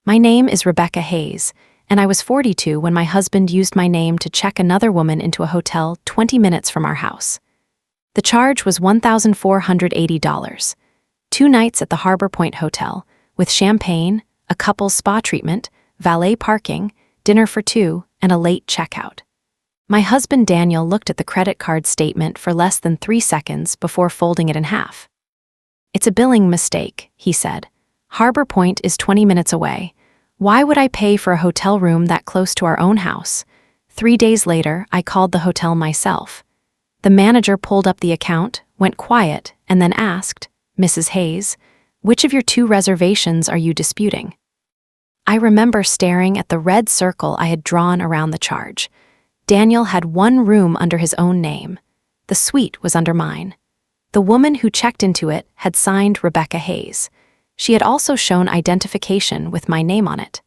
My name is Rebecca Hayes, and I was 42 when my husband used my name to check another woman into a hotel 20 minutes from our house. The charge was $1,480. 2 nights at the Harbor Point Hotel, with champagne, a couple's spa treatment, valet parking, dinner for 2, and a late checkout. My husband Daniel looked at the credit card statement for less than 3 seconds before folding it in half. "It's a billing mistake," he said. "Harbor Point is 20 minutes away. Why would I pay for a hotel room that close to our own house?" 3 days later, I called the hotel myself. The manager pulled up the account, went quiet, and then asked, "Mrs. Hayes, which of your 2 reservations are you disputing?" I remember staring at the red circle I had drawn around the charge. Daniel had 1 room under his own name. The suite was under mine. The woman who checked into it had signed Rebecca Hayes. She had also shown identification with my name on it.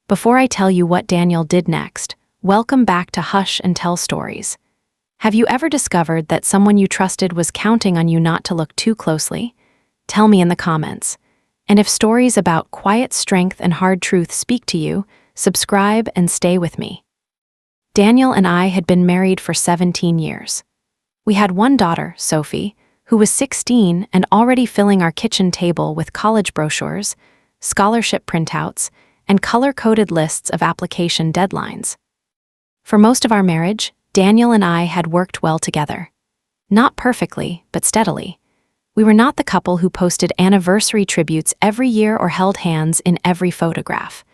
Before I tell you what Daniel did next, welcome back to Hush and Tell Stories. Have you ever discovered that someone you trusted was counting on you not to look too closely? Tell me in the comments. And if stories about quiet strength and hard truth speak to you, subscribe and stay with me. Daniel and I had been married for 17 years. We had 1 daughter, Sophie, who was 16 and already filling our kitchen table with college brochures, scholarship printouts, and color-coded lists of application deadlines. For most of our marriage, Daniel and I had worked well together. Not perfectly, but steadily. We were not the couple who posted anniversary tributes every year or held hands in every photograph.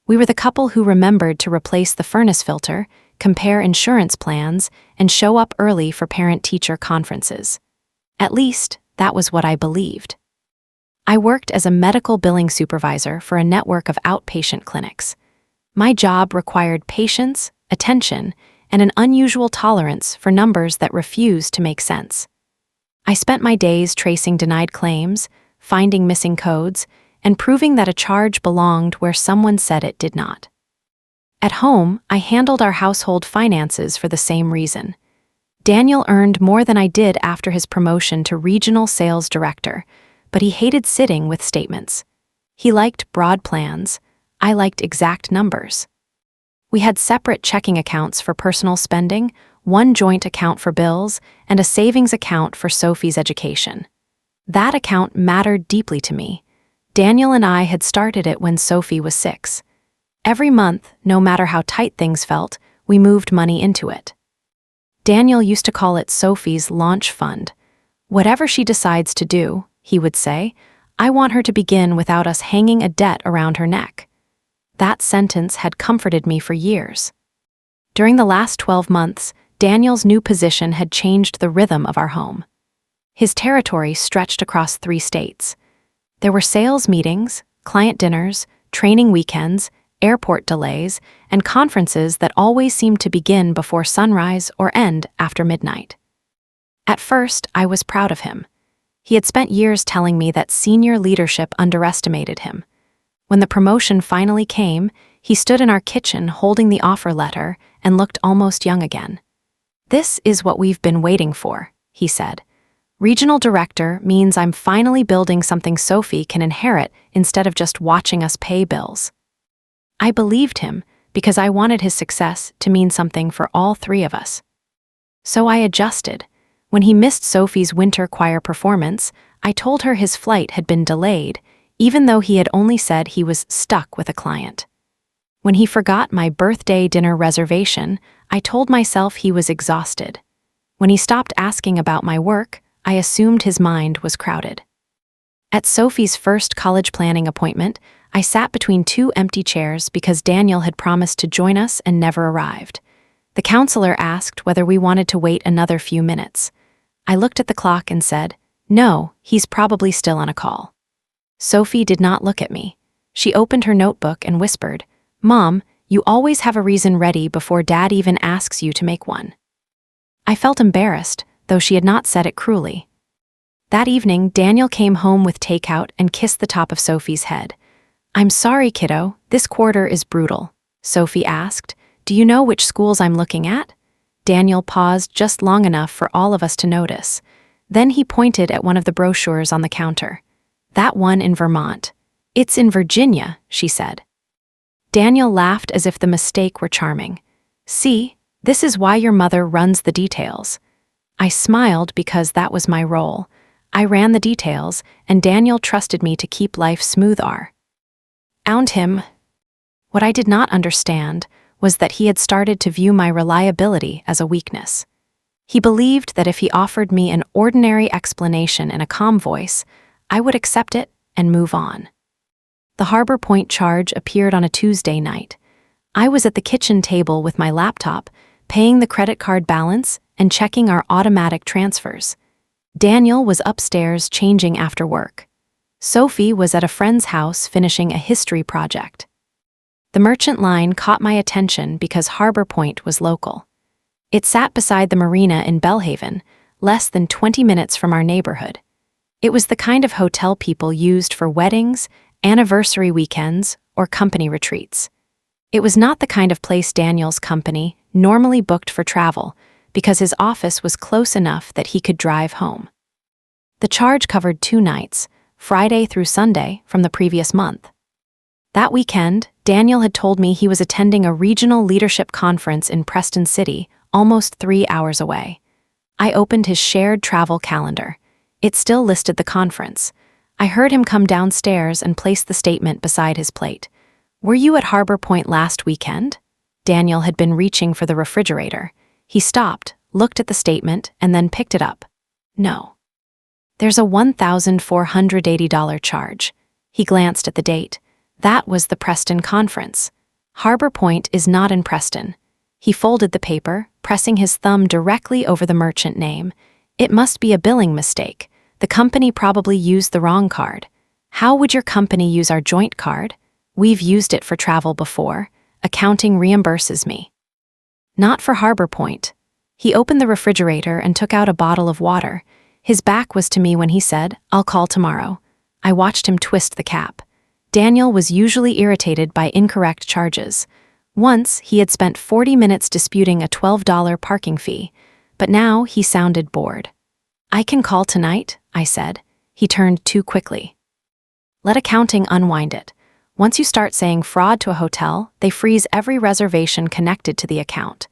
We were the couple who remembered to replace the furnace filter, compare insurance plans, and show up early for parent-teacher conferences. At least, that was what I believed. I worked as a medical billing supervisor for a network of outpatient clinics. My job required patience, attention, and an unusual tolerance for numbers that refused to make sense. I spent my days tracing denied claims, finding missing codes, and proving that a charge belonged where someone said it did not. At home, I handled our household finances for the same reason. Daniel earned more than I did after his promotion to regional sales director, but he hated sitting with statements. He liked broad plans. I liked exact numbers. We had separate checking accounts for personal spending, 1 joint account for bills, and a savings account for Sophie's education. That account mattered deeply to me. Daniel and I had started it when Sophie was 6. Every month, no matter how tight things felt, we moved money into it. Daniel used to call it Sophie's launch fund. "Whatever she decides to do," he would say, "I want her to begin without us hanging a debt around her neck." That sentence had comforted me for years. During the last 12 months, Daniel's new position had changed the rhythm of our home. His territory stretched across 3 states. There were sales meetings, client dinners, training weekends, airport delays, and conferences that always seemed to begin before sunrise or end after midnight. At first, I was proud of him. He had spent years telling me that senior leadership underestimated him. When the promotion finally came, he stood in our kitchen holding the offer letter and looked almost young again. "This is what we've been waiting for," he said. "Regional director means I'm finally building something Sophie can inherit instead of just watching us pay bills." I believed him because I wanted his success to mean something for all 3 of us. So I adjusted. When he missed Sophie's winter choir performance, I told her his flight had been delayed, even though he had only said he was stuck with a client. When he forgot my birthday dinner reservation, I told myself he was exhausted. When he stopped asking about my work, I assumed his mind was crowded. At Sophie's first college planning appointment, I sat between 2 empty chairs because Daniel had promised to join us and never arrived. The counselor asked whether we wanted to wait another few minutes. I looked at the clock and said, "No, he's probably still on a call." Sophie did not look at me. She opened her notebook and whispered, "Mom, you always have a reason ready before Dad even asks you to make one." I felt embarrassed, though she had not said it cruelly. That evening, Daniel came home with takeout and kissed the top of Sophie's head. "I'm sorry, kiddo, this quarter is brutal." Sophie asked, "Do you know which schools I'm looking at?" Daniel paused just long enough for all of us to notice. Then he pointed at one of the brochures on the counter. "That one in Vermont. "It's in Virginia," she said. Daniel laughed as if the mistake were charming. "See, this is why your mother runs the details." I smiled because that was my role. I ran the details, and Daniel trusted me to keep life smooth. Owned him. What I did not understand was that he had started to view my reliability as a weakness. He believed that if he offered me an ordinary explanation in a calm voice, I would accept it and move on. The Harbor Point charge appeared on a Tuesday night. I was at the kitchen table with my laptop, paying the credit card balance and checking our automatic transfers. Daniel was upstairs changing after work. Sophie was at a friend's house finishing a history project. The merchant line caught my attention because Harbor Point was local. It sat beside the marina in Belhaven, less than 20 minutes from our neighborhood. It was the kind of hotel people used for weddings, anniversary weekends, or company retreats. It was not the kind of place Daniel's company normally booked for travel, because his office was close enough that he could drive home. The charge covered 2 nights, Friday through Sunday, from the previous month. That weekend, Daniel had told me he was attending a regional leadership conference in Preston City, almost 3 hours away. I opened his shared travel calendar. It still listed the conference. I heard him come downstairs and place the statement beside his plate. "Were you at Harbor Point last weekend?" Daniel had been reaching for the refrigerator. He stopped, looked at the statement, and then picked it up. "No." "There's a $1,480 charge." He glanced at the date. That was the Preston conference. Harbor Point is not in Preston. He folded the paper, pressing his thumb directly over the merchant name. "It must be a billing mistake. The company probably used the wrong card." "How would your company use our joint card?" "We've used it for travel before. Accounting reimburses me." "Not for Harbor Point." He opened the refrigerator and took out a bottle of water. His back was to me when he said, "I'll call tomorrow." I watched him twist the cap. Daniel was usually irritated by incorrect charges. Once, he had spent 40 minutes disputing a $12 parking fee, but now he sounded bored. "I can call tonight," I said. He turned too quickly. "Let accounting unwind it. Once you start saying fraud to a hotel, they freeze every reservation connected to the account.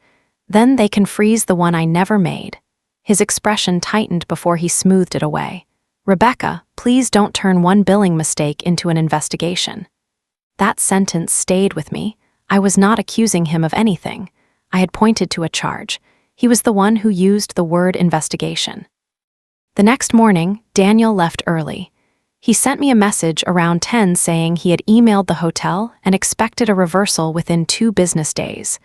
Then they can freeze the one I never made." His expression tightened before he smoothed it away. "Rebecca, please don't turn one billing mistake into an investigation." That sentence stayed with me. I was not accusing him of anything. I had pointed to a charge. He was the one who used the word investigation. The next morning, Daniel left early. He sent me a message around 10 saying he had emailed the hotel and expected a reversal within 2 business days.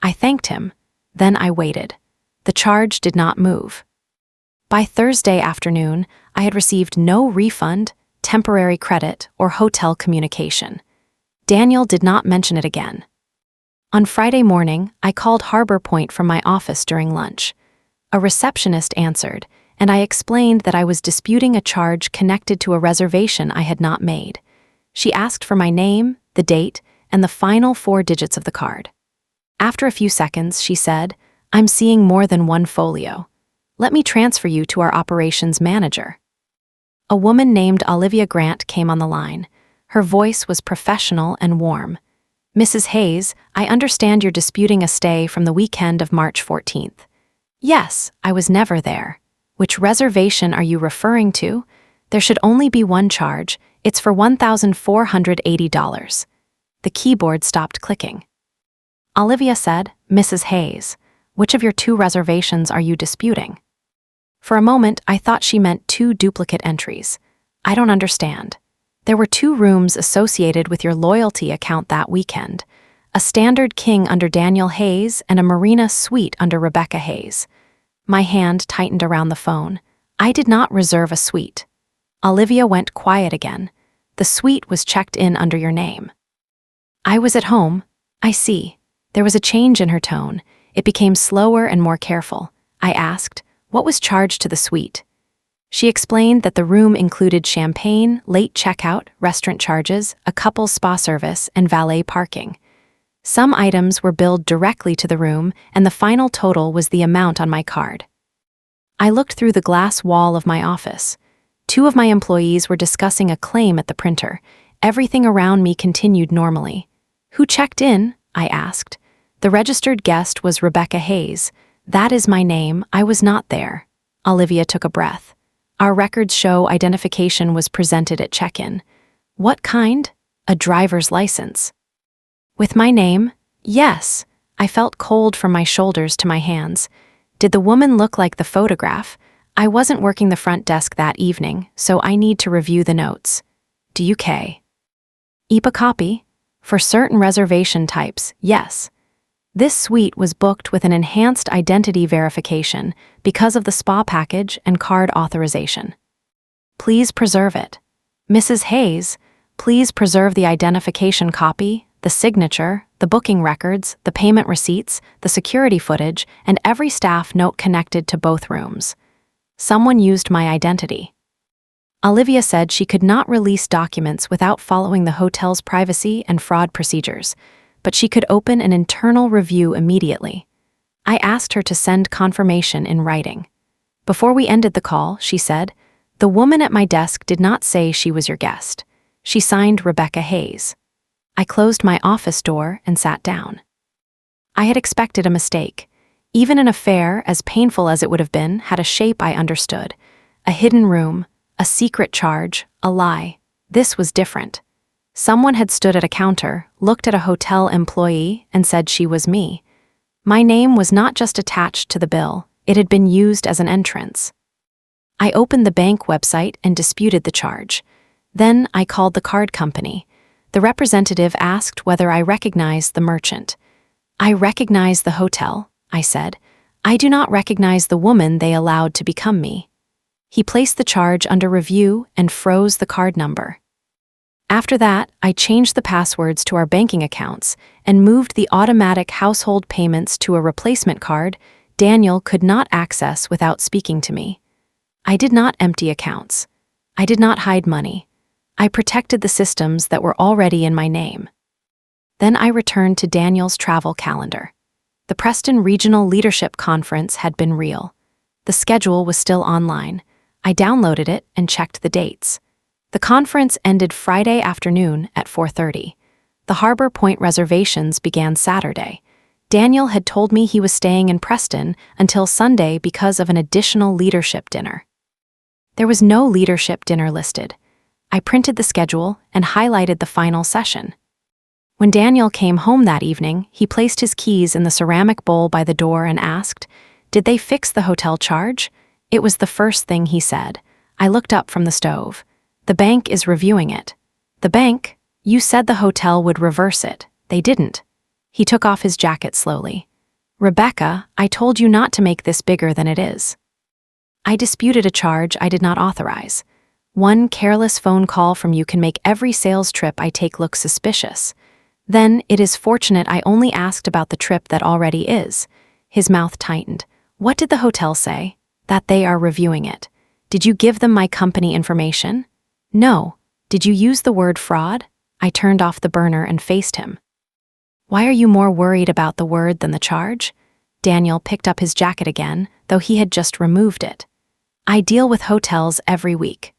I thanked him. Then I waited. The charge did not move. By Thursday afternoon, I had received no refund, temporary credit, or hotel communication. Daniel did not mention it again. On Friday morning, I called Harbor Point from my office during lunch. A receptionist answered, and I explained that I was disputing a charge connected to a reservation I had not made. She asked for my name, the date, and the final 4 digits of the card. After a few seconds, she said, "I'm seeing more than one folio. Let me transfer you to our operations manager." A woman named Olivia Grant came on the line. Her voice was professional and warm. "Mrs. Hayes, I understand you're disputing a stay from the weekend of March 14th. "Yes, I was never there." "Which reservation are you referring to?" "There should only be one charge. It's for $1,480. The keyboard stopped clicking. Olivia said, "Mrs. Hayes, which of your 2 reservations are you disputing?" For a moment, I thought she meant 2 duplicate entries. "I don't understand. There were 2 rooms associated with your loyalty account that weekend. A standard king under Daniel Hayes and a marina suite under Rebecca Hayes." My hand tightened around the phone. "I did not reserve a suite." Olivia went quiet again. "The suite was checked in under your name." "I was at home." "I see." There was a change in her tone. It became slower and more careful. I asked, "What was charged to the suite?" She explained that the room included champagne, late checkout, restaurant charges, a couple's spa service, and valet parking. Some items were billed directly to the room, and the final total was the amount on my card. I looked through the glass wall of my office. 2 of my employees were discussing a claim at the printer, Everything around me continued normally. "Who checked in?" I asked. "The registered guest was Rebecca Hayes. That is my name. I was not there." Olivia took a breath. "Our records show identification was presented at check-in." "What kind?" "A driver's license." "With my name?" "Yes." I felt cold from my shoulders to my hands. Did the woman look like the photograph? I wasn't working the front desk that evening, so I need to review the notes. "Do you keep a copy?" "For certain reservation types, yes." This suite was booked with an enhanced identity verification because of the spa package and card authorization. "Please preserve it." "Mrs. Hayes, please preserve the identification copy, the signature, the booking records, the payment receipts, the security footage, and every staff note connected to both rooms. Someone used my identity." Olivia said she could not release documents without following the hotel's privacy and fraud procedures, but she could open an internal review immediately. I asked her to send confirmation in writing. Before we ended the call, she said, "The woman at my desk did not say she was your guest. She signed Rebecca Hayes." I closed my office door and sat down. I had expected a mistake. Even an affair, as painful as it would have been, had a shape I understood. A hidden room, a secret charge, a lie. This was different. Someone had stood at a counter, looked at a hotel employee, and said she was me. My name was not just attached to the bill, it had been used as an entrance. I opened the bank website and disputed the charge. Then I called the card company. The representative asked whether I recognized the merchant. "I recognize the hotel," I said. "I do not recognize the woman they allowed to become me." He placed the charge under review and froze the card number. After that, I changed the passwords to our banking accounts and moved the automatic household payments to a replacement card Daniel could not access without speaking to me. I did not empty accounts. I did not hide money. I protected the systems that were already in my name. Then I returned to Daniel's travel calendar. The Preston Regional Leadership Conference had been real. The schedule was still online. I downloaded it and checked the dates. The conference ended Friday afternoon at 4:30. The Harbor Point reservations began Saturday. Daniel had told me he was staying in Preston until Sunday because of an additional leadership dinner. There was no leadership dinner listed. I printed the schedule and highlighted the final session. When Daniel came home that evening, he placed his keys in the ceramic bowl by the door and asked, "Did they fix the hotel charge?" It was the first thing he said. I looked up from the stove. "The bank is reviewing it." "The bank? You said the hotel would reverse it. They didn't." He took off his jacket slowly. "Rebecca, I told you not to make this bigger than it is." I disputed a charge I did not authorize. One careless phone call from you can make every sales trip I take look suspicious. Then it is fortunate I only asked about the trip that already is. His mouth tightened. "What did the hotel say?" "That they are reviewing it." "Did you give them my company information?" "No." "Did you use the word fraud?" I turned off the burner and faced him. "Why are you more worried about the word than the charge?" Daniel picked up his jacket again, though he had just removed it. "I deal with hotels every week.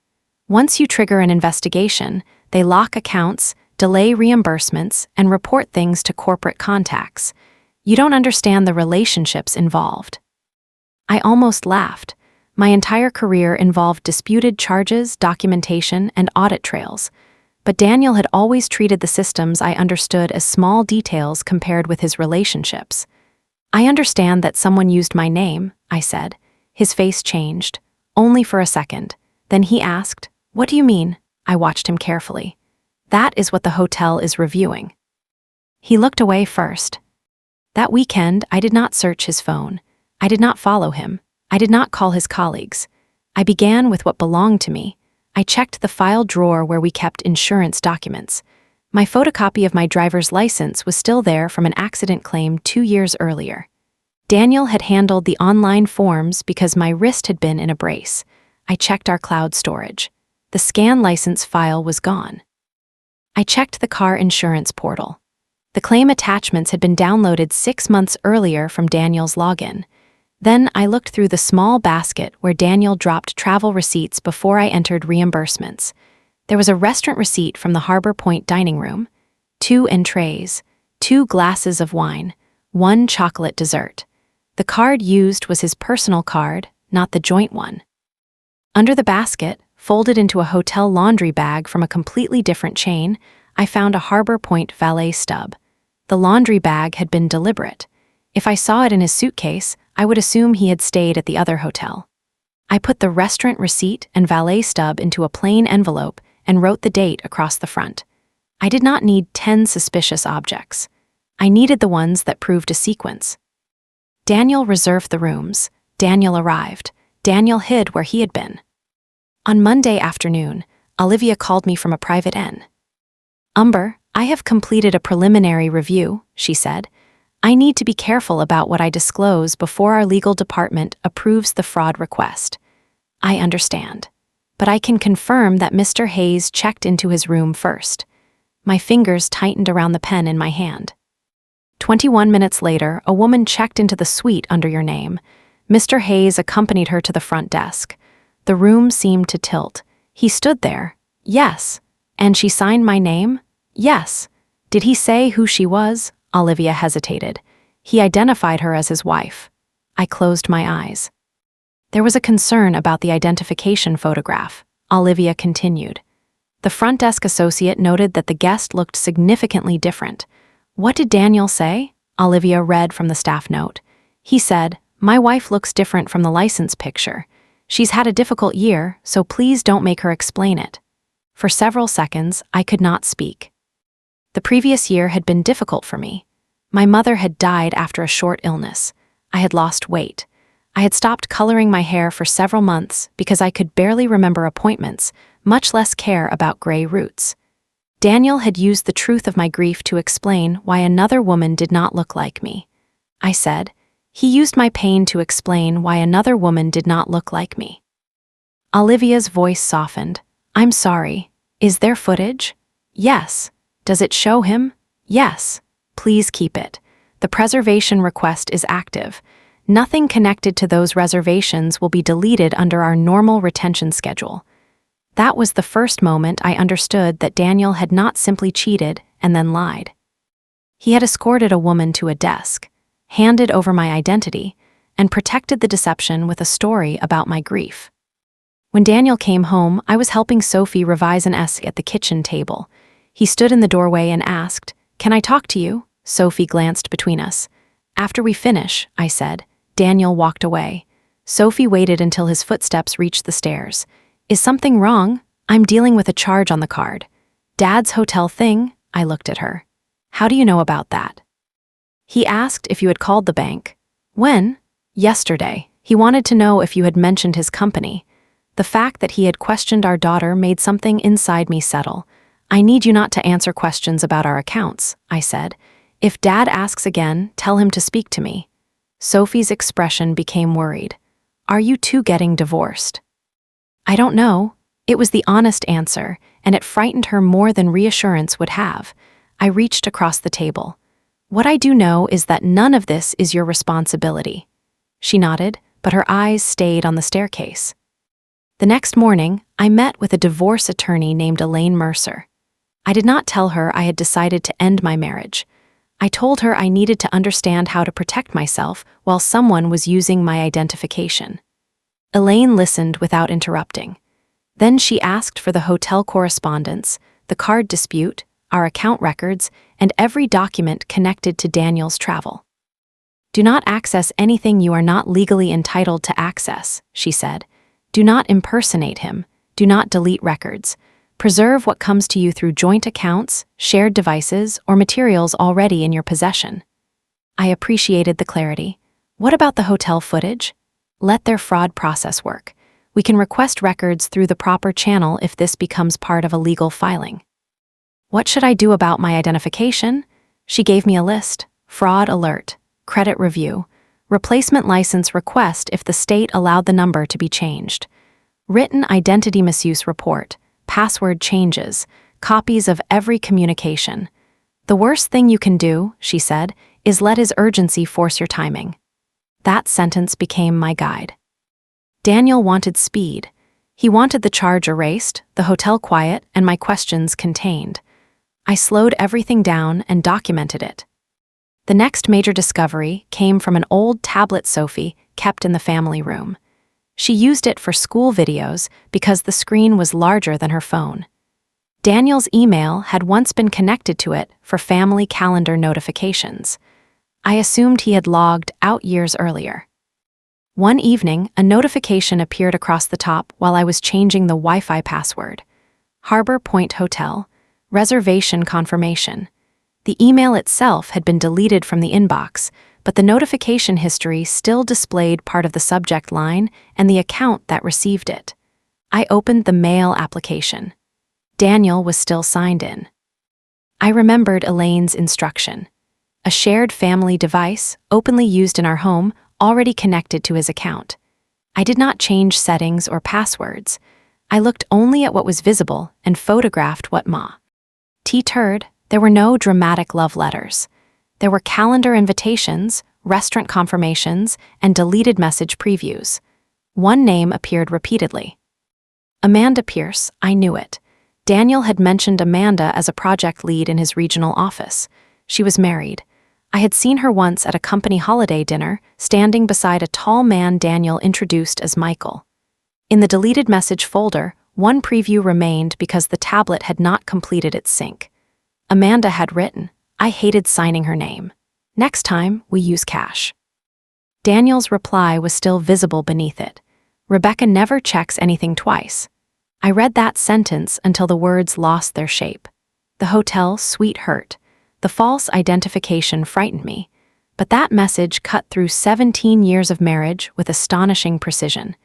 Once you trigger an investigation, they lock accounts, delay reimbursements, and report things to corporate contacts. You don't understand the relationships involved." I almost laughed. My entire career involved disputed charges, documentation, and audit trails. But Daniel had always treated the systems I understood as small details compared with his relationships. "I understand that someone used my name," I said. His face changed, only for a second. Then he asked, "What do you mean?" I watched him carefully. "That is what the hotel is reviewing." He looked away first. That weekend, I did not search his phone. I did not follow him. I did not call his colleagues. I began with what belonged to me. I checked the file drawer where we kept insurance documents. My photocopy of my driver's license was still there from an accident claim 2 years earlier. Daniel had handled the online forms because my wrist had been in a brace. I checked our cloud storage. The scan license file was gone. I checked the car insurance portal. The claim attachments had been downloaded 6 months earlier from Daniel's login. Then I looked through the small basket where Daniel dropped travel receipts before I entered reimbursements. There was a restaurant receipt from the Harbor Point dining room, 2 entrees, 2 glasses of wine, 1 chocolate dessert. The card used was his personal card, not the joint one. Under the basket, folded into a hotel laundry bag from a completely different chain, I found a Harbor Point valet stub. The laundry bag had been deliberate. If I saw it in his suitcase, I would assume he had stayed at the other hotel. I put the restaurant receipt and valet stub into a plain envelope and wrote the date across the front. I did not need 10 suspicious objects. I needed the ones that proved a sequence. Daniel reserved the rooms. Daniel arrived. Daniel hid where he had been. On Monday afternoon, Olivia called me from a private inn. "Umber, I have completed a preliminary review," she said. "I need to be careful about what I disclose before our legal department approves the fraud request." "I understand. But I can confirm that Mr. Hayes checked into his room first." My fingers tightened around the pen in my hand. 21 minutes later, a woman checked into the suite under your name. Mr. Hayes accompanied her to the front desk. The room seemed to tilt. He stood there. "Yes." "And she signed my name?" "Yes." "Did he say who she was?" Olivia hesitated. "He identified her as his wife." I closed my eyes. "There was a concern about the identification photograph," Olivia continued. The front desk associate noted that the guest looked significantly different. "What did Daniel say?" Olivia read from the staff note. "He said, 'My wife looks different from the license picture. She's had a difficult year, so please don't make her explain it.'" For several seconds, I could not speak. The previous year had been difficult for me. My mother had died after a short illness. I had lost weight. I had stopped coloring my hair for several months because I could barely remember appointments, much less care about gray roots. Daniel had used the truth of my grief to explain why another woman did not look like me. I said, "He used my pain to explain why another woman did not look like me." Olivia's voice softened. "I'm sorry. Is there footage?" "Yes." "Does it show him?" "Yes." "Please keep it. The preservation request is active. Nothing connected to those reservations will be deleted under our normal retention schedule." That was the first moment I understood that Daniel had not simply cheated and then lied. He had escorted a woman to a desk, handed over my identity, and protected the deception with a story about my grief. When Daniel came home, I was helping Sophie revise an essay at the kitchen table. He stood in the doorway and asked, "Can I talk to you?" Sophie glanced between us. "After we finish," I said. Daniel walked away. Sophie waited until his footsteps reached the stairs. "Is something wrong? I'm dealing with a charge on the card." "Dad's hotel thing?" I looked at her. "How do you know about that?" "He asked if you had called the bank." "When?" "Yesterday. He wanted to know if you had mentioned his company." The fact that he had questioned our daughter made something inside me settle. "I need you not to answer questions about our accounts," I said. "If Dad asks again, tell him to speak to me." Sophie's expression became worried. "Are you two getting divorced?" "I don't know." It was the honest answer, and it frightened her more than reassurance would have. I reached across the table. "What I do know is that none of this is your responsibility." She nodded, but her eyes stayed on the staircase. The next morning, I met with a divorce attorney named Elaine Mercer. I did not tell her I had decided to end my marriage. I told her I needed to understand how to protect myself while someone was using my identification. Elaine listened without interrupting. Then she asked for the hotel correspondence, the card dispute, our account records, and every document connected to Daniel's travel. "Do not access anything you are not legally entitled to access," she said. "Do not impersonate him. Do not delete records. Preserve what comes to you through joint accounts, shared devices, or materials already in your possession." I appreciated the clarity. "What about the hotel footage?" "Let their fraud process work. We can request records through the proper channel if this becomes part of a legal filing." "What should I do about my identification?" She gave me a list: fraud alert, credit review, replacement license request if the state allowed the number to be changed, written identity misuse report, password changes, copies of every communication. "The worst thing you can do," she said, "is let his urgency force your timing." That sentence became my guide. Daniel wanted speed. He wanted the charge erased, the hotel quiet, and my questions contained. I slowed everything down and documented it. The next major discovery came from an old tablet Sophie kept in the family room. She used it for school videos because the screen was larger than her phone. Daniel's email had once been connected to it for family calendar notifications. I assumed he had logged out years earlier. One evening, a notification appeared across the top while I was changing the Wi-Fi password. Harbor Point Hotel, reservation confirmation. The email itself had been deleted from the inbox, but the notification history still displayed part of the subject line and the account that received it. I opened the mail application. Daniel was still signed in. I remembered Elaine's instruction. A shared family device, openly used in our home, already connected to his account. I did not change settings or passwords. I looked only at what was visible and photographed what Ma. T-turd, there were no dramatic love letters. There were calendar invitations, restaurant confirmations, and deleted message previews. One name appeared repeatedly. Amanda Pierce, I knew it. Daniel had mentioned Amanda as a project lead in his regional office. She was married. I had seen her once at a company holiday dinner, standing beside a tall man Daniel introduced as Michael. In the deleted message folder, one preview remained because the tablet had not completed its sync. Amanda had written, "I hated signing her name. Next time, we use cash." Daniel's reply was still visible beneath it. "Rebecca never checks anything twice." I read that sentence until the words lost their shape. The hotel suite hurt. The false identification frightened me. But that message cut through 17 years of marriage with astonishing precision.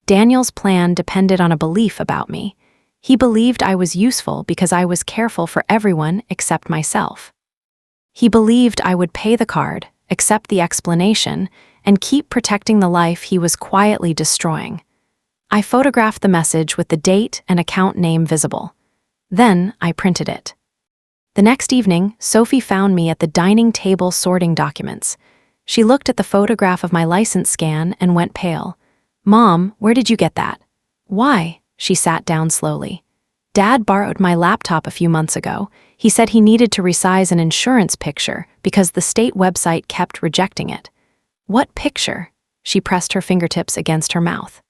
Daniel's plan depended on a belief about me. He believed I was useful because I was careful for everyone except myself. He believed I would pay the card, accept the explanation, and keep protecting the life he was quietly destroying. I photographed the message with the date and account name visible. Then I printed it. The next evening, Sophie found me at the dining table sorting documents. She looked at the photograph of my license scan and went pale. "Mom, where did you get that?" "Why?" She sat down slowly. "Dad borrowed my laptop a few months ago. He said he needed to resize an insurance picture because the state website kept rejecting it." "What picture?" She pressed her fingertips against her mouth.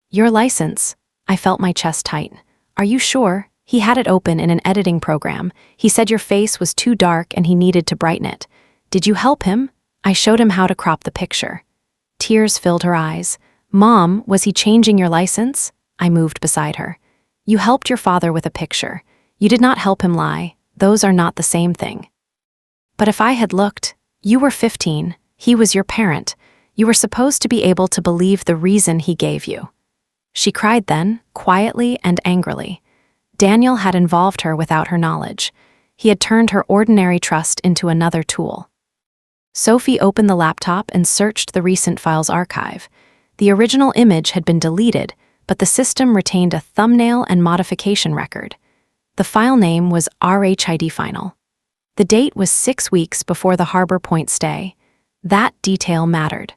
"Your license." I felt my chest tighten. "Are you sure?" He had it open in an editing program. He said your face was too dark and he needed to brighten it. "Did you help him?" I showed him how to crop the picture. Tears filled her eyes. "Mom, was he changing your license?" I moved beside her. "You helped your father with a picture. You did not help him lie. Those are not the same thing." "But if I had looked, you were 15. He was your parent. You were supposed to be able to believe the reason he gave you." She cried then, quietly and angrily. Daniel had involved her without her knowledge. He had turned her ordinary trust into another tool. Sophie opened the laptop and searched the recent files archive. The original image had been deleted, but the system retained a thumbnail and modification record. The file name was RHID Final. The date was 6 weeks before the Harbor Point stay. That detail mattered.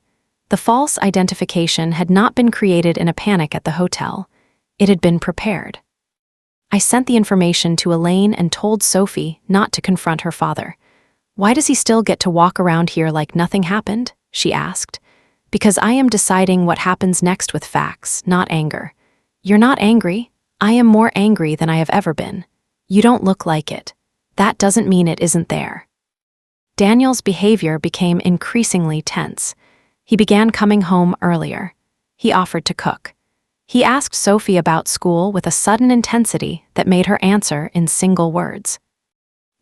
The false identification had not been created in a panic at the hotel. It had been prepared. I sent the information to Elaine and told Sophie not to confront her father. "Why does he still get to walk around here like nothing happened?" she asked. "Because I am deciding what happens next with facts, not anger." "You're not angry. I am more angry than I have ever been. You don't look like it. That doesn't mean it isn't there." Daniel's behavior became increasingly tense. He began coming home earlier. He offered to cook. He asked Sophie about school with a sudden intensity that made her answer in single words.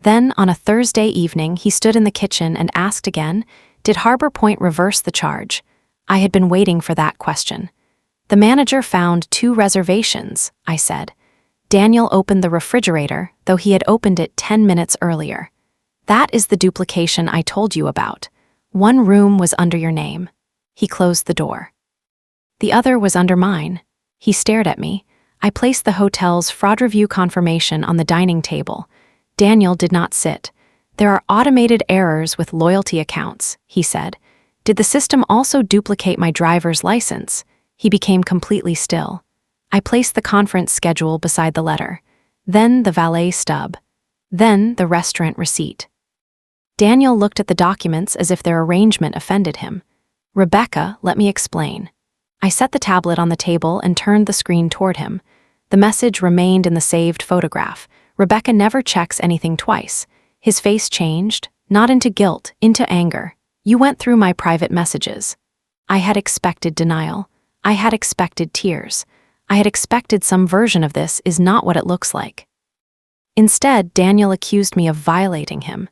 Then, on a Thursday evening, he stood in the kitchen and asked again, "Did Harbor Point reverse the charge?" I had been waiting for that question. "The manager found 2 reservations," I said. Daniel opened the refrigerator, though he had opened it 10 minutes earlier. "That is the duplication I told you about. One room was under your name." He closed the door. "The other was under mine." He stared at me. I placed the hotel's fraud review confirmation on the dining table. Daniel did not sit. "There are automated errors with loyalty accounts," he said. "Did the system also duplicate my driver's license?" He became completely still. I placed the conference schedule beside the letter, then the valet stub, then the restaurant receipt. Daniel looked at the documents as if their arrangement offended him. "Rebecca, let me explain." I set the tablet on the table and turned the screen toward him. The message remained in the saved photograph. "Rebecca never checks anything twice." His face changed, not into guilt, into anger. "You went through my private messages." I had expected denial. I had expected tears. I had expected some version of "this is not what it looks like." Instead, Daniel accused me of violating him.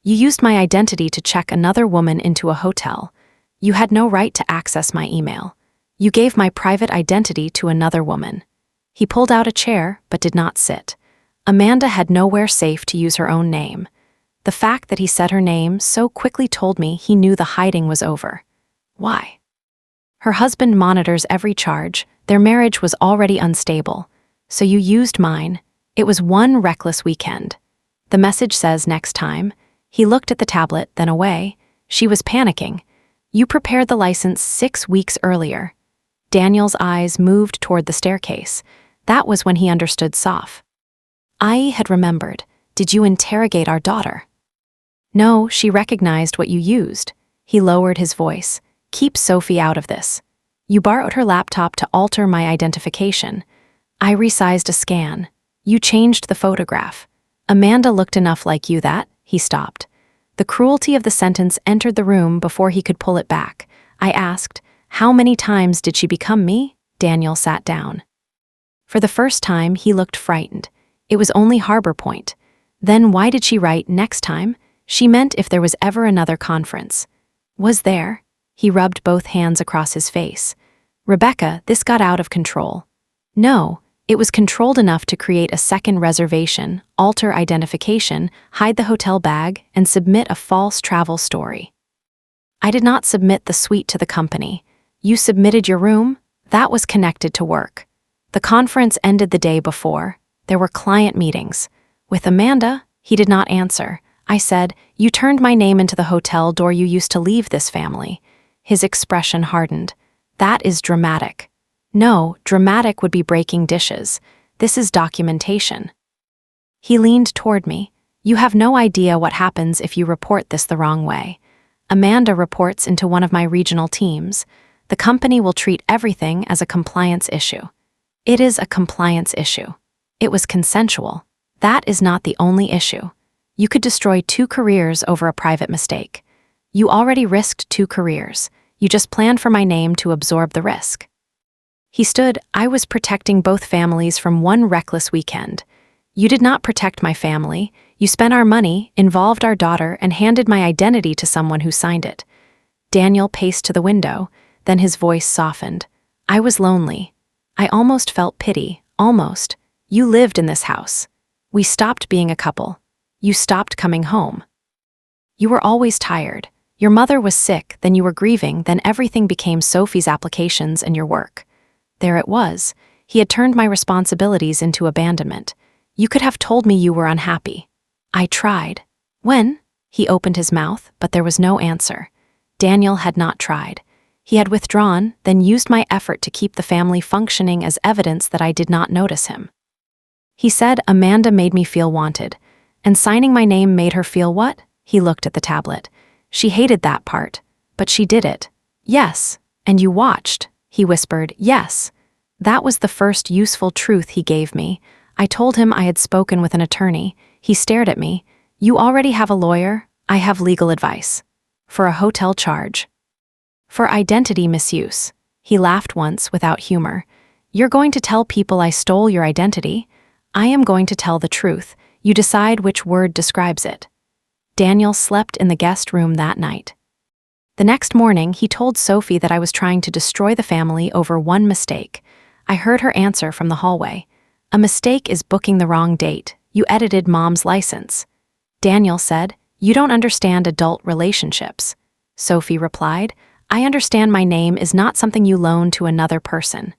"You used my identity to check another woman into a hotel. You had no right to access my email. You gave my private identity to another woman." He pulled out a chair, but did not sit. Amanda had nowhere safe to use her own name. The fact that he said her name so quickly told me he knew the hiding was over. Why? Her husband monitors every charge. Their marriage was already unstable. "So you used mine. It was one reckless weekend." The message says next time. He looked at the tablet, then away. She was panicking. "You prepared the license 6 weeks earlier." Daniel's eyes moved toward the staircase. That was when he understood Soph. I had remembered. "Did you interrogate our daughter?" "No, she recognized what you used." He lowered his voice. "Keep Sophie out of this. You borrowed her laptop to alter my identification. I resized a scan. You changed the photograph. Amanda looked enough like you that..." He stopped. The cruelty of the sentence entered the room before he could pull it back. I asked, "How many times did she become me?" Daniel sat down. For the first time, he looked frightened. It was only Harbor Point. Then why did she write "next time"? She meant if there was ever another conference. Was there? He rubbed both hands across his face. "Rebecca, this got out of control." No, it was controlled enough to create a second reservation, alter identification, hide the hotel bag, and submit a false travel story. "I did not submit the suite to the company. You submitted your room? That was connected to work." The conference ended the day before. There were client meetings. With Amanda, he did not answer. I said, "You turned my name into the hotel door you used to leave this family." His expression hardened. "That is dramatic." "No, dramatic would be breaking dishes. This is documentation." He leaned toward me. "You have no idea what happens if you report this the wrong way. Amanda reports into one of my regional teams. The company will treat everything as a compliance issue." It is a compliance issue. It was consensual. That is not the only issue. You could destroy 2 careers over a private mistake. You already risked 2 careers. You just planned for my name to absorb the risk. He stood. "I was protecting both families from one reckless weekend. You did not protect my family. You spent our money, involved our daughter, and handed my identity to someone who signed it." Daniel paced to the window, then his voice softened. "I was lonely. I almost felt pity, almost. You lived in this house. We stopped being a couple. You stopped coming home. You were always tired. Your mother was sick, then you were grieving, then everything became Sophie's applications and your work." There it was. He had turned my responsibilities into abandonment. "You could have told me you were unhappy." I tried. "When?" He opened his mouth, but there was no answer. Daniel had not tried. He had withdrawn, then used my effort to keep the family functioning as evidence that I did not notice him. He said Amanda made me feel wanted, and signing my name made her feel what? He looked at the tablet. "She hated that part, but she did it." "Yes, and you watched," he whispered. "Yes." That was the first useful truth he gave me. I told him I had spoken with an attorney. He stared at me. "You already have a lawyer? I have legal advice." "For a hotel charge." "For identity misuse." He laughed once without humor. "You're going to tell people I stole your identity? I am going to tell the truth. You decide which word describes it." Daniel slept in the guest room that night. The next morning, he told Sophie that I was trying to destroy the family over one mistake. I heard her answer from the hallway. "A mistake is booking the wrong date. You edited Mom's license." Daniel said, "You don't understand adult relationships." Sophie replied, "I understand my name is not something you loan to another person."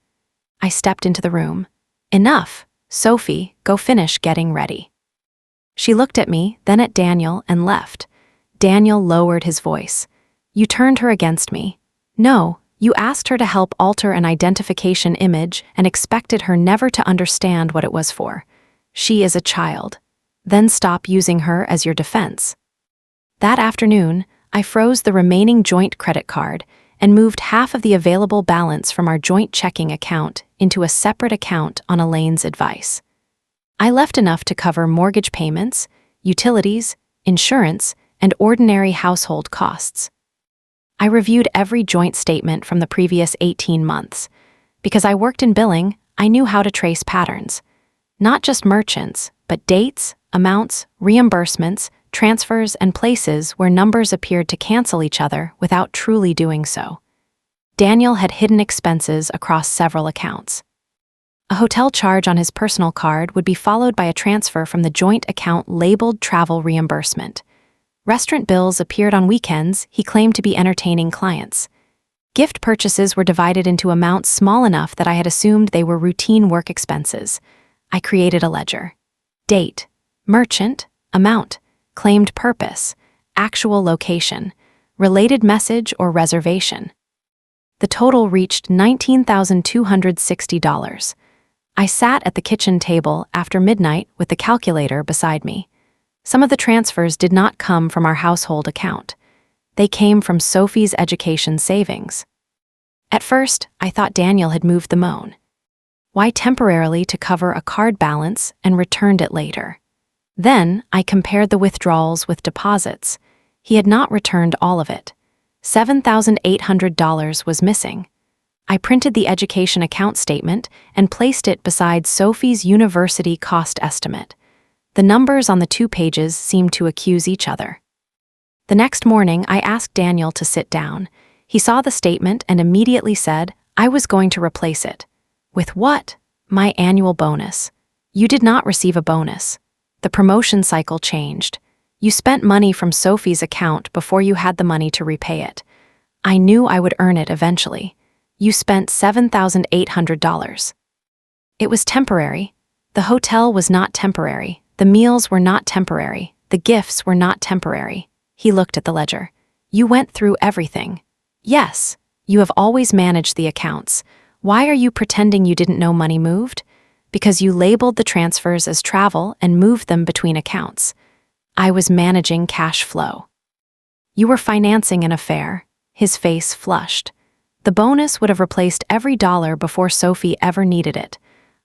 I stepped into the room. "Enough. Sophie, go finish getting ready." She looked at me, then at Daniel, and left. Daniel lowered his voice. "You turned her against me." "No, You asked her to help alter an identification image and expected her never to understand what it was for. She is a child. Then stop using her as your defense. That afternoon, I froze the remaining joint credit card and moved half of the available balance from our joint checking account into a separate account on Elaine's advice. I left enough to cover mortgage payments, utilities, insurance, and ordinary household costs. I reviewed every joint statement from the previous 18 months. Because I worked in billing, I knew how to trace patterns. Not just merchants, but dates, amounts, reimbursements, transfers, and places where numbers appeared to cancel each other without truly doing so. Daniel had hidden expenses across several accounts. A hotel charge on his personal card would be followed by a transfer from the joint account labeled travel reimbursement. Restaurant bills appeared on weekends he claimed to be entertaining clients. Gift purchases were divided into amounts small enough that I had assumed they were routine work expenses. I created a ledger. Date, merchant, amount, claimed purpose, actual location, related message or reservation. The total reached $19,260. I sat at the kitchen table after midnight with the calculator beside me. Some of the transfers did not come from our household account. They came from Sophie's education savings. At first, I thought Daniel had moved the moan. Why temporarily to cover a card balance and returned it later? Then, I compared the withdrawals with deposits. He had not returned all of it. $7,800 was missing. I printed the education account statement and placed it beside Sophie's university cost estimate. The numbers on the 2 pages seemed to accuse each other. The next morning, I asked Daniel to sit down. He saw the statement and immediately said, I was going to replace it. With what? My annual bonus. You did not receive a bonus. The promotion cycle changed. You spent money from Sophie's account before you had the money to repay it. I knew I would earn it eventually. You spent $7,800. It was temporary. The hotel was not temporary. The meals were not temporary. The gifts were not temporary. He looked at the ledger. You went through everything. Yes, you have always managed the accounts. Why are you pretending you didn't know money moved? Because you labeled the transfers as travel and moved them between accounts. I was managing cash flow. You were financing an affair. His face flushed. The bonus would have replaced every dollar before Sophie ever needed it.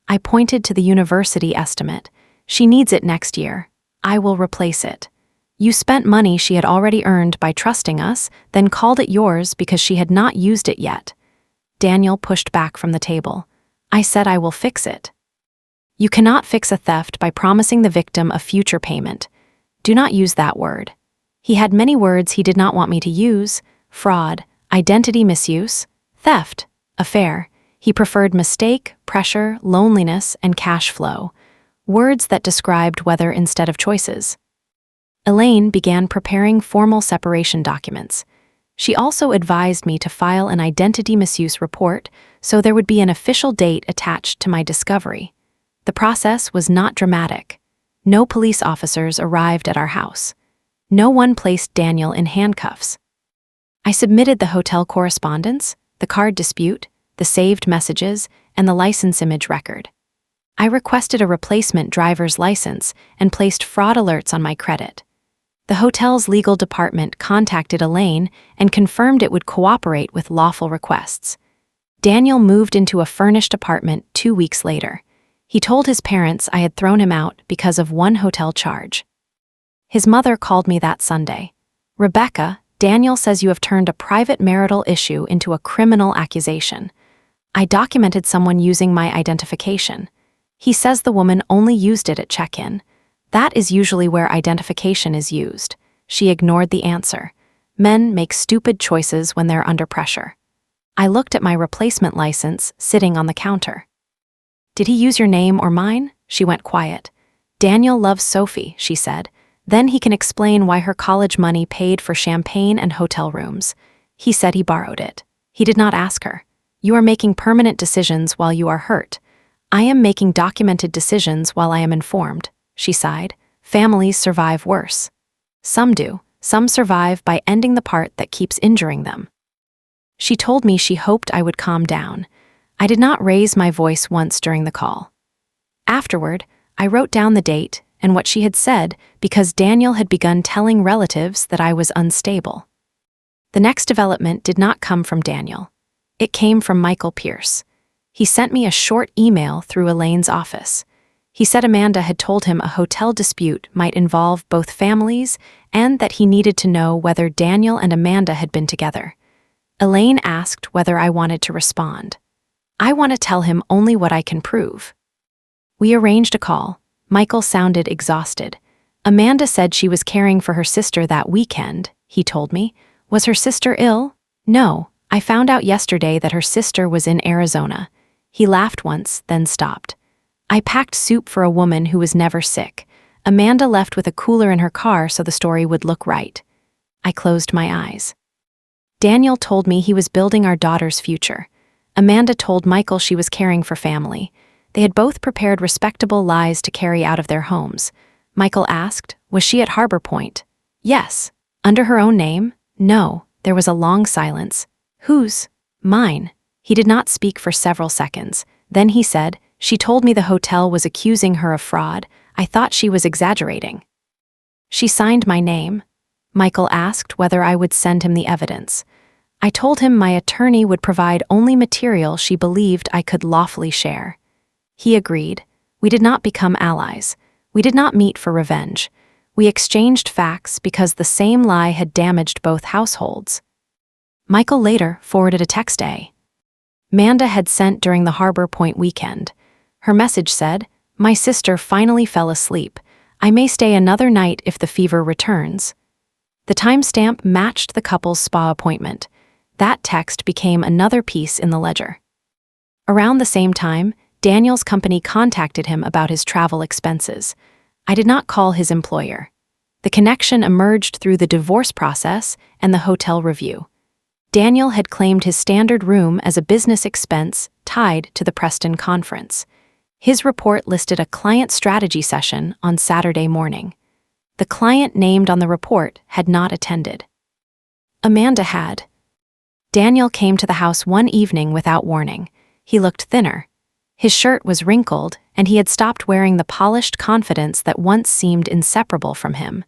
I pointed to the university estimate. She needs it next year. I will replace it. You spent money she had already earned by trusting us, then called it yours because she had not used it yet. Daniel pushed back from the table. I said I will fix it. You cannot fix a theft by promising the victim a future payment. Do not use that word. He had many words he did not want me to use: fraud, identity misuse, theft, affair. He preferred mistake, pressure, loneliness, and cash flow. Words that described weather instead of choices. Elaine began preparing formal separation documents. She also advised me to file an identity misuse report so there would be an official date attached to my discovery. The process was not dramatic. No police officers arrived at our house. No one placed Daniel in handcuffs. I submitted the hotel correspondence, the card dispute, the saved messages, and the license image record. I requested a replacement driver's license and placed fraud alerts on my credit. The hotel's legal department contacted Elaine and confirmed it would cooperate with lawful requests. Daniel moved into a furnished apartment 2 weeks later. He told his parents I had thrown him out because of one hotel charge. His mother called me that Sunday. Rebecca, Daniel says you have turned a private marital issue into a criminal accusation. I documented someone using my identification. He says the woman only used it at check-in. That is usually where identification is used. She ignored the answer. Men make stupid choices when they're under pressure. I looked at my replacement license sitting on the counter. Did he use your name or mine? She went quiet. Daniel loves Sophie, she said. Then he can explain why her college money paid for champagne and hotel rooms. He said he borrowed it. He did not ask her. You are making permanent decisions while you are hurt. I am making documented decisions while I am informed, she sighed. Families survive worse. Some do. Some survive by ending the part that keeps injuring them. She told me she hoped I would calm down. I did not raise my voice once during the call. Afterward, I wrote down the date and what she had said because Daniel had begun telling relatives that I was unstable. The next development did not come from Daniel. It came from Michael Pierce. He sent me a short email through Elaine's office. He said Amanda had told him a hotel dispute might involve both families and that he needed to know whether Daniel and Amanda had been together. Elaine asked whether I wanted to respond. I want to tell him only what I can prove. We arranged a call. Michael sounded exhausted. Amanda said she was caring for her sister that weekend, he told me. Was her sister ill? No, I found out yesterday that her sister was in Arizona. He laughed once, then stopped. I packed soup for a woman who was never sick. Amanda left with a cooler in her car so the story would look right. I closed my eyes. Daniel told me he was building our daughter's future. Amanda told Michael she was caring for family. They had both prepared respectable lies to carry out of their homes. Michael asked, was she at Harbor Point? Yes. Under her own name? No. There was a long silence. Whose? Mine. He did not speak for several seconds. Then he said, she told me the hotel was accusing her of fraud. I thought she was exaggerating. She signed my name. Michael asked whether I would send him the evidence. I told him my attorney would provide only material she believed I could lawfully share. He agreed. We did not become allies. We did not meet for revenge. We exchanged facts because the same lie had damaged both households. Michael later forwarded a text Amanda had sent during the Harbor Point weekend. Her message said, my sister finally fell asleep. I may stay another night if the fever returns. The timestamp matched the couple's spa appointment. That text became another piece in the ledger. Around the same time, Daniel's company contacted him about his travel expenses. I did not call his employer. The connection emerged through the divorce process and the hotel review. Daniel had claimed his standard room as a business expense tied to the Preston conference. His report listed a client strategy session on Saturday morning. The client named on the report had not attended. Amanda had. Daniel came to the house one evening without warning. He looked thinner. His shirt was wrinkled, and he had stopped wearing the polished confidence that once seemed inseparable from him.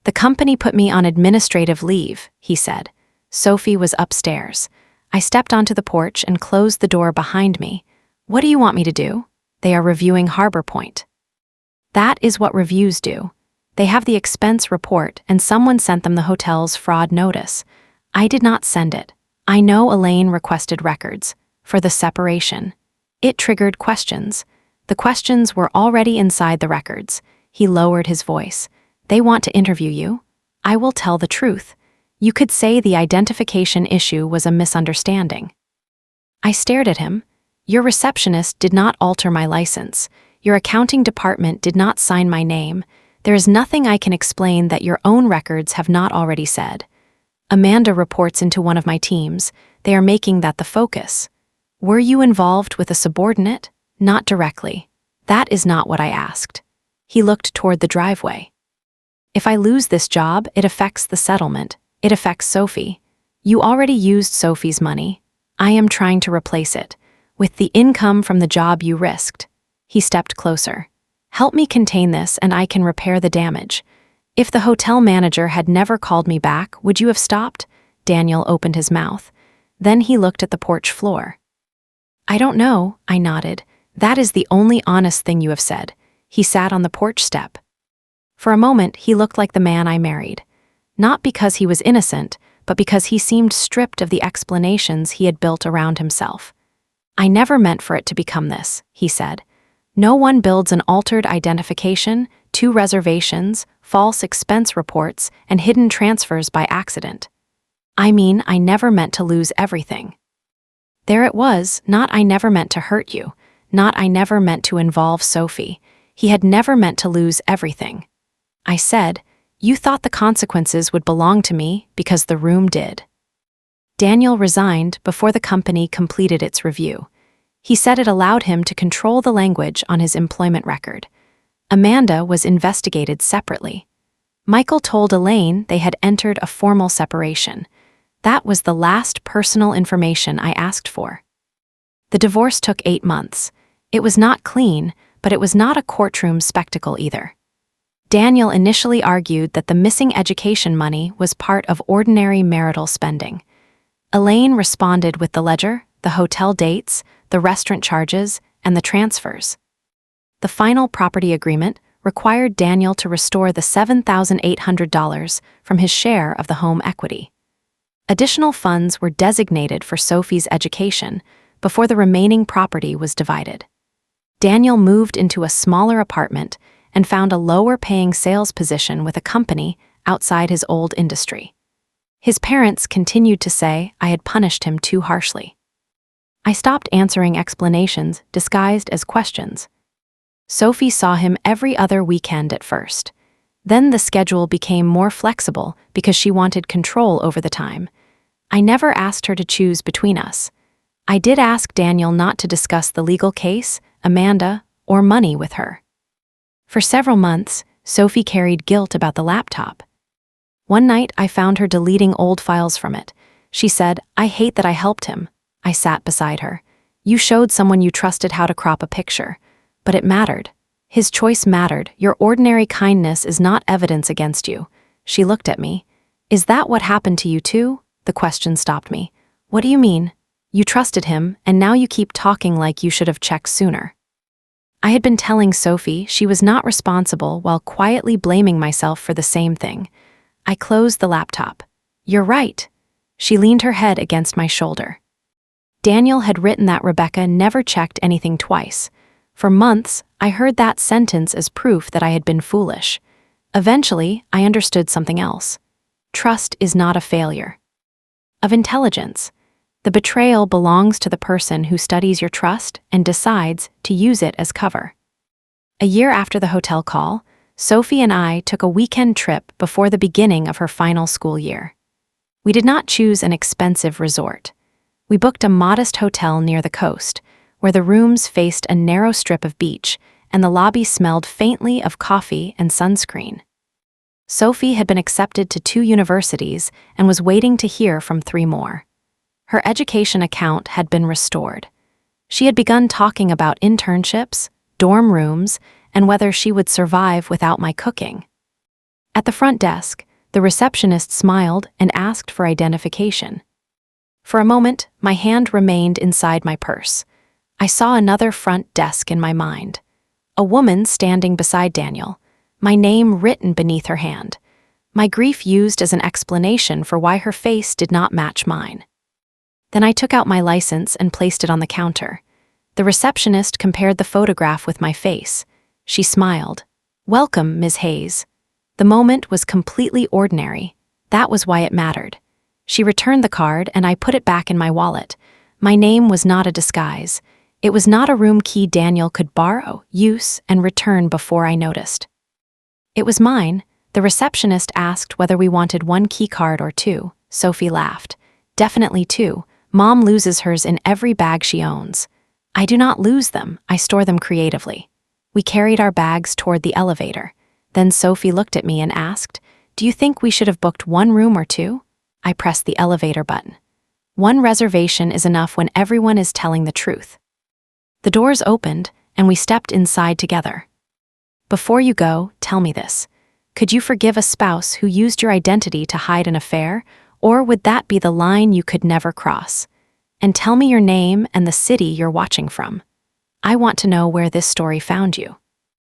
The company put me on administrative leave, he said. Sophie was upstairs. I stepped onto the porch and closed the door behind me. What do you want me to do? They are reviewing Harbor Point. That is what reviews do. They have the expense report, and someone sent them the hotel's fraud notice. I did not send it. I know Elaine requested records for the separation. It triggered questions. The questions were already inside the records. He lowered his voice. They want to interview you. I will tell the truth. You could say the identification issue was a misunderstanding. I stared at him. Your receptionist did not alter my license. Your accounting department did not sign my name. There is nothing I can explain that your own records have not already said. Amanda reports into one of my teams. They are making that the focus. Were you involved with a subordinate? Not directly. That is not what I asked. He looked toward the driveway. If I lose this job, it affects the settlement. It affects Sophie. You already used Sophie's money. I am trying to replace it with the income from the job you risked. He stepped closer. Help me contain this and I can repair the damage. If the hotel manager had never called me back, would you have stopped? Daniel opened his mouth. Then he looked at the porch floor. I don't know, I nodded. That is the only honest thing you have said. He sat on the porch step. For a moment, he looked like the man I married. Not because he was innocent, but because he seemed stripped of the explanations he had built around himself. I never meant for it to become this, he said. No one builds an altered identification, 2 reservations, false expense reports, and hidden transfers by accident. I mean, I never meant to lose everything. There it was, not I never meant to hurt you, not I never meant to involve Sophie. He had never meant to lose everything. I said, you thought the consequences would belong to me because the room did. Daniel resigned before the company completed its review. He said it allowed him to control the language on his employment record. Amanda was investigated separately. Michael told Elaine they had entered a formal separation. That was the last personal information I asked for. The divorce took 8 months. It was not clean, but it was not a courtroom spectacle either. Daniel initially argued that the missing education money was part of ordinary marital spending. Elaine responded with the ledger, the hotel dates, the restaurant charges, and the transfers. The final property agreement required Daniel to restore the $7,800 from his share of the home equity. Additional funds were designated for Sophie's education before the remaining property was divided. Daniel moved into a smaller apartment and found a lower-paying sales position with a company outside his old industry. His parents continued to say I had punished him too harshly. I stopped answering explanations disguised as questions. Sophie saw him every other weekend at first. Then the schedule became more flexible because she wanted control over the time. I never asked her to choose between us. I did ask Daniel not to discuss the legal case, Amanda, or money with her. For several months, Sophie carried guilt about the laptop. One night, I found her deleting old files from it. She said, "I hate that I helped him." I sat beside her. "You showed someone you trusted how to crop a picture. But it mattered. His choice mattered. Your ordinary kindness is not evidence against you." She looked at me. "Is that what happened to you too?" The question stopped me. "What do you mean? You trusted him, and now you keep talking like you should have checked sooner." I had been telling Sophie she was not responsible while quietly blaming myself for the same thing. I closed the laptop. "You're right." She leaned her head against my shoulder. Daniel had written that Rebecca never checked anything twice. For months, I heard that sentence as proof that I had been foolish. Eventually, I understood something else. Trust is not a failure of intelligence. The betrayal belongs to the person who studies your trust and decides to use it as cover. A year after the hotel call, Sophie and I took a weekend trip before the beginning of her final school year. We did not choose an expensive resort. We booked a modest hotel near the coast, where the rooms faced a narrow strip of beach and the lobby smelled faintly of coffee and sunscreen. Sophie had been accepted to 2 universities and was waiting to hear from 3 more. Her education account had been restored. She had begun talking about internships, dorm rooms, and whether she would survive without my cooking. At the front desk, the receptionist smiled and asked for identification. For a moment, my hand remained inside my purse. I saw another front desk in my mind. A woman standing beside Daniel, my name written beneath her hand. My grief used as an explanation for why her face did not match mine. Then I took out my license and placed it on the counter. The receptionist compared the photograph with my face. She smiled. "Welcome, Ms. Hayes." The moment was completely ordinary. That was why it mattered. She returned the card and I put it back in my wallet. My name was not a disguise. It was not a room key Daniel could borrow, use, and return before I noticed. It was mine. The receptionist asked whether we wanted 1 key card or 2. Sophie laughed. "Definitely 2. Mom loses hers in every bag she owns." "I do not lose them. I store them creatively." We carried our bags toward the elevator. Then Sophie looked at me and asked, "Do you think we should have booked 1 room or 2? I pressed the elevator button. 1 reservation is enough when everyone is telling the truth. The doors opened, and we stepped inside together. "Before you go, tell me this. Could you forgive a spouse who used your identity to hide an affair, or would that be the line you could never cross? And tell me your name and the city you're watching from. I want to know where this story found you."